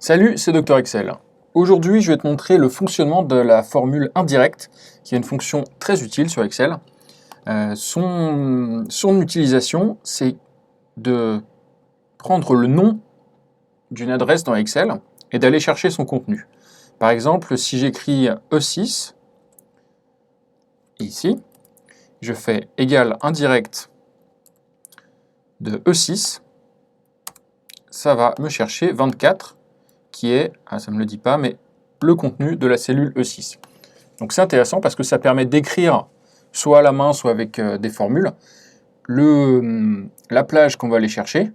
Salut, c'est Dr Excel. Aujourd'hui, je vais te montrer le fonctionnement de la formule indirecte, qui est une fonction très utile sur Excel. Son utilisation, c'est de prendre le nom d'une adresse dans Excel et d'aller chercher son contenu. Par exemple, si j'écris E6, ici, je fais égal indirect de E6, ça va me chercher 24, qui est, ça ne me le dit pas, mais le contenu de la cellule E6. Donc c'est intéressant parce que ça permet d'écrire, soit à la main, soit avec des formules, la plage qu'on va aller chercher,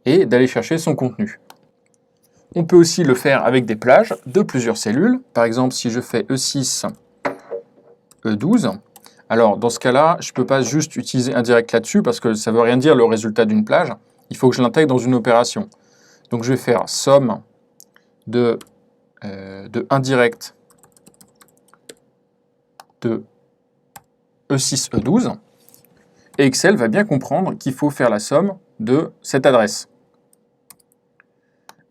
et d'aller chercher son contenu. On peut aussi le faire avec des plages de plusieurs cellules. Par exemple, si je fais E6, E12, alors dans ce cas-là, je ne peux pas juste utiliser indirect là-dessus, parce que ça ne veut rien dire le résultat d'une plage. Il faut que je l'intègre dans une opération. Donc je vais faire somme de indirect de E6, E12, et Excel va bien comprendre qu'il faut faire la somme de cette adresse.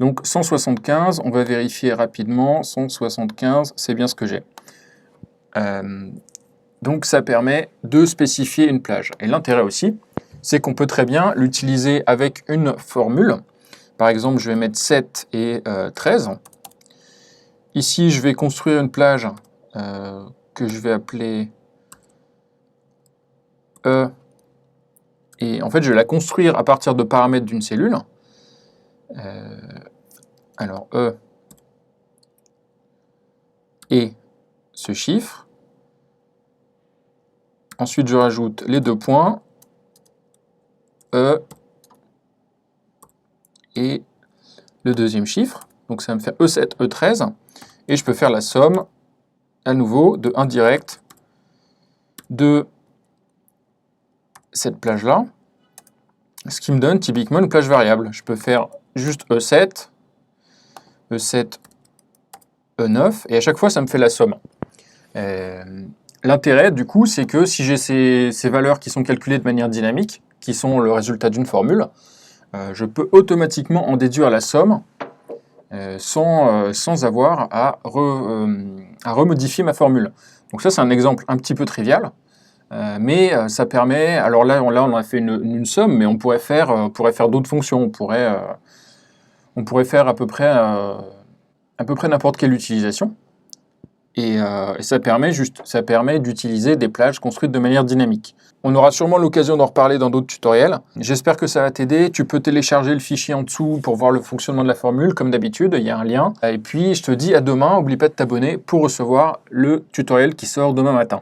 Donc 175, on va vérifier rapidement, 175, c'est bien ce que j'ai. Donc ça permet de spécifier une plage. Et l'intérêt aussi, c'est qu'on peut très bien l'utiliser avec une formule. Par exemple, je vais mettre 7 et 13. Ici, je vais construire une plage que je vais appeler E. Et en fait, je vais la construire à partir de paramètres d'une cellule. Alors, E et ce chiffre. Ensuite, je rajoute les deux points, E et le deuxième chiffre. Donc, ça va me faire E7, E13. Et je peux faire la somme, à nouveau, de indirect de cette plage-là, ce qui me donne typiquement une plage variable. Je peux faire juste E7, E7, E9, et à chaque fois, ça me fait la somme. L'intérêt, du coup, c'est que si j'ai ces valeurs qui sont calculées de manière dynamique, qui sont le résultat d'une formule, je peux automatiquement en déduire la somme sans avoir à remodifier ma formule. Donc ça, c'est un exemple un petit peu trivial, mais ça permet, alors là on a fait une somme, mais on pourrait faire d'autres fonctions, on pourrait faire à peu près n'importe quelle utilisation, et ça permet d'utiliser des plages construites de manière dynamique. On aura sûrement l'occasion d'en reparler dans d'autres tutoriels. J'espère que ça va t'aider. Tu peux télécharger le fichier en dessous pour voir le fonctionnement de la formule, comme d'habitude, il y a un lien. Et puis je te dis à demain, n'oublie pas de t'abonner pour recevoir le tutoriel qui sort demain matin.